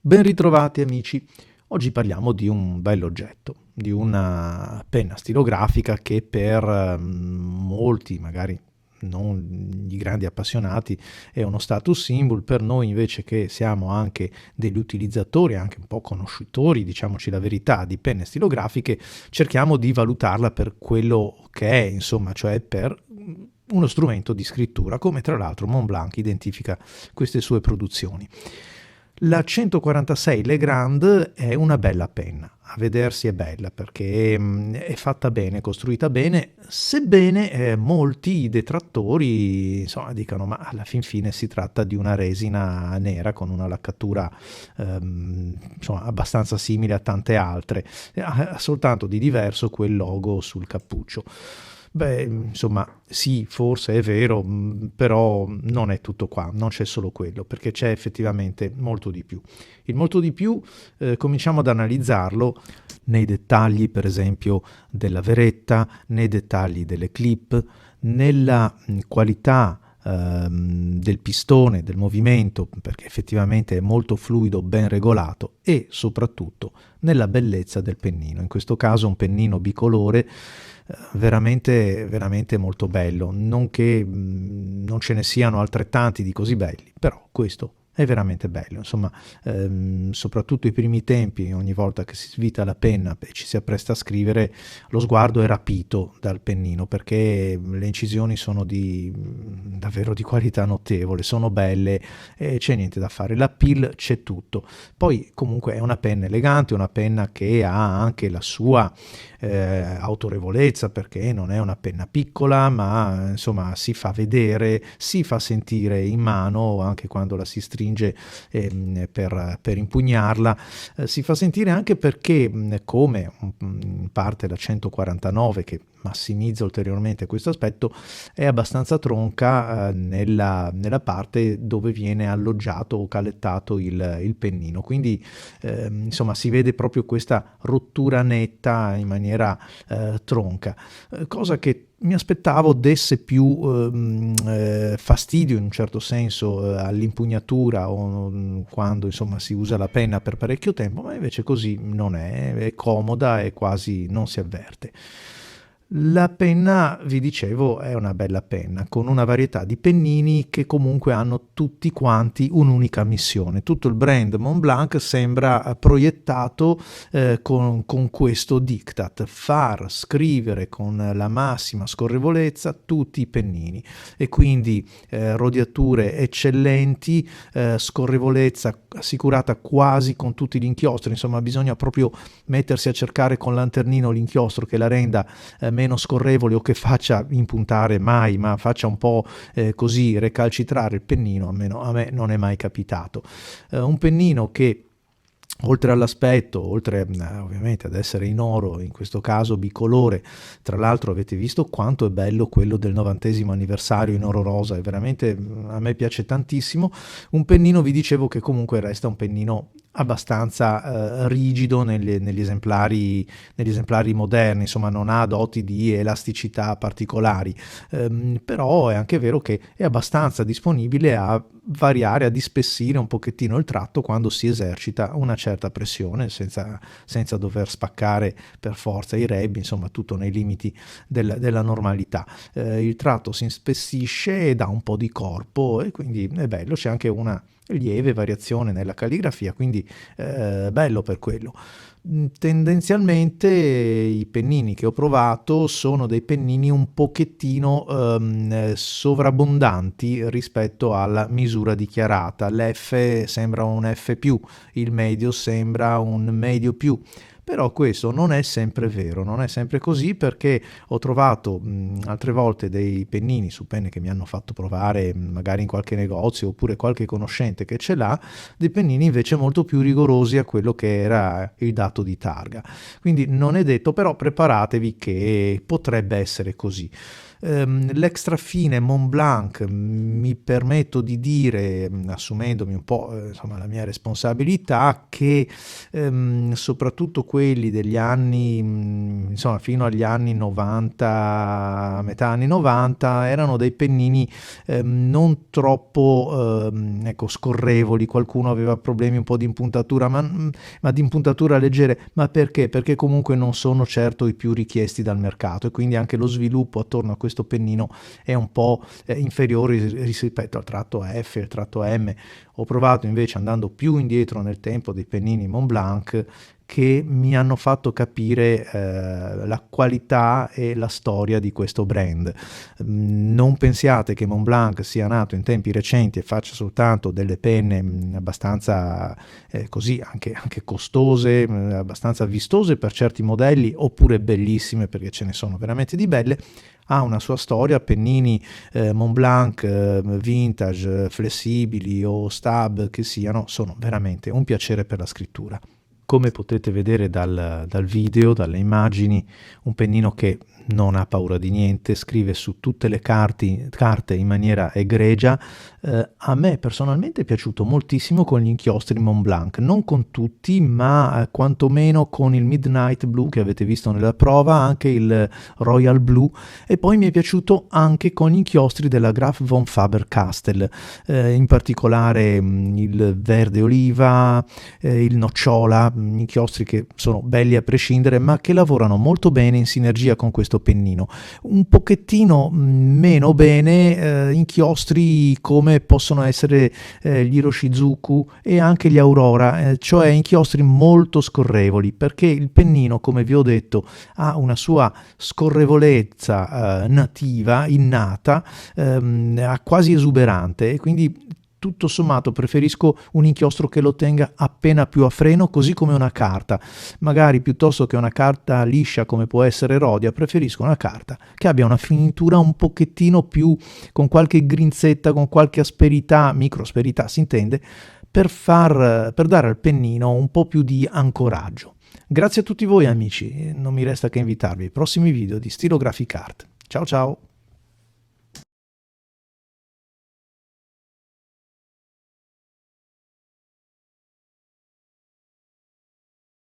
Ben ritrovati amici, oggi parliamo di un bell'oggetto, di una penna stilografica che per molti, magari non gli grandi appassionati, è uno status symbol. Per noi invece che siamo anche degli utilizzatori, anche un po' conoscitori, diciamoci la verità, di penne stilografiche, cerchiamo di valutarla per quello che è, insomma, cioè per uno strumento di scrittura, come tra l'altro Montblanc identifica queste sue produzioni. La 146 Legrand è una bella penna, a vedersi è bella perché è fatta bene, costruita bene, sebbene molti detrattori insomma dicono ma alla fin fine si tratta di una resina nera con una laccatura insomma abbastanza simile a tante altre, ha soltanto di diverso quel logo sul cappuccio. Beh, insomma, sì, forse è vero, però non è tutto qua, non c'è solo quello, perché c'è effettivamente molto di più. Il molto di più cominciamo ad analizzarlo nei dettagli, per esempio, della veretta, nei dettagli delle clip, nella qualità del pistone, del movimento, perché effettivamente è molto fluido, ben regolato, e soprattutto nella bellezza del pennino. In questo caso un pennino bicolore veramente, veramente molto bello, non che non ce ne siano altrettanti di così belli, però questo è veramente bello, insomma, soprattutto i primi tempi, ogni volta che si svita la penna e ci si appresta a scrivere, lo sguardo è rapito dal pennino, perché le incisioni sono davvero di qualità notevole, sono belle e c'è niente da fare, l'appeal c'è tutto. Poi comunque è una penna elegante, una penna che ha anche la sua autorevolezza, perché non è una penna piccola, ma insomma si fa vedere, si fa sentire in mano anche quando la si stringe per impugnarla, si fa sentire anche perché come in parte la 149 che massimizza ulteriormente questo aspetto, è abbastanza tronca nella parte dove viene alloggiato o calettato il pennino, quindi insomma si vede proprio questa rottura netta in maniera tronca, cosa che mi aspettavo desse più fastidio in un certo senso all'impugnatura o quando insomma si usa la penna per parecchio tempo, ma invece così non è comoda e quasi non si avverte. La penna, vi dicevo, è una bella penna, con una varietà di pennini che comunque hanno tutti quanti un'unica missione. Tutto il brand Montblanc sembra proiettato con questo diktat: far scrivere con la massima scorrevolezza tutti i pennini, e quindi rodiature eccellenti, scorrevolezza assicurata quasi con tutti gli inchiostri, insomma bisogna proprio mettersi a cercare con lanternino l'inchiostro che la renda meno scorrevole o che faccia impuntare mai, ma faccia un po' così recalcitrare il pennino, almeno a me non è mai capitato. Un pennino che oltre all'aspetto, oltre ovviamente ad essere in oro, in questo caso bicolore, tra l'altro avete visto quanto è bello quello del 90° anniversario in oro rosa, e veramente a me piace tantissimo. Un pennino, vi dicevo, che comunque resta un pennino abbastanza rigido negli esemplari moderni, insomma non ha doti di elasticità particolari, però è anche vero che è abbastanza disponibile a variare, a dispessire un pochettino il tratto quando si esercita una certa pressione senza dover spaccare per forza i rebbi, insomma tutto nei limiti della normalità. Il tratto si ispessisce e dà un po' di corpo, e quindi è bello, c'è anche una lieve variazione nella calligrafia, quindi bello per quello. Tendenzialmente i pennini che ho provato sono dei pennini un pochettino sovrabbondanti rispetto alla misura dichiarata. L'F sembra un F+, il medio sembra un medio+. Però questo non è sempre vero, non è sempre così, perché ho trovato altre volte dei pennini su penne che mi hanno fatto provare magari in qualche negozio oppure qualche conoscente che ce l'ha, dei pennini invece molto più rigorosi a quello che era il dato di targa. Quindi non è detto, però preparatevi che potrebbe essere così. L'extra fine Montblanc, mi permetto di dire, assumendomi un po' insomma la mia responsabilità, che soprattutto quelli degli anni, insomma fino agli anni 90, metà anni 90, erano dei pennini non troppo ecco, scorrevoli. Qualcuno aveva problemi un po' di impuntatura, ma di impuntatura leggere. Ma perché? Perché comunque non sono certo i più richiesti dal mercato, e quindi anche lo sviluppo attorno a questo pennino è un po' inferiore rispetto al tratto F e al tratto M. Ho provato invece, andando più indietro nel tempo, dei pennini Montblanc che mi hanno fatto capire la qualità e la storia di questo brand. Non pensiate che Montblanc sia nato in tempi recenti e faccia soltanto delle penne abbastanza così anche costose, abbastanza vistose per certi modelli, oppure bellissime, perché ce ne sono veramente di belle. Ha una sua storia. Pennini Montblanc vintage, flessibili o stab che siano, sono veramente un piacere per la scrittura. Come potete vedere dal video, dalle immagini, un pennino che non ha paura di niente, scrive su tutte le carte in maniera egregia. A me personalmente è piaciuto moltissimo con gli inchiostri Montblanc, non con tutti, ma quantomeno con il Midnight Blue che avete visto nella prova, anche il Royal Blue, e poi mi è piaciuto anche con gli inchiostri della Graf von Faber-Castell, in particolare il verde oliva, il nocciola, inchiostri che sono belli a prescindere, ma che lavorano molto bene in sinergia con questo pennino. Un pochettino meno bene inchiostri come possono essere gli Iroshizuku e anche gli Aurora, cioè inchiostri molto scorrevoli, perché il pennino, come vi ho detto, ha una sua scorrevolezza nativa, innata, quasi esuberante, e quindi tutto sommato preferisco un inchiostro che lo tenga appena più a freno, così come una carta. Magari piuttosto che una carta liscia come può essere Rhodia, preferisco una carta che abbia una finitura un pochettino più, con qualche grinzetta, con qualche asperità, microasperità si intende, per dare al pennino un po' più di ancoraggio. Grazie a tutti voi amici, non mi resta che invitarvi ai prossimi video di Stylographic Art. Ciao ciao!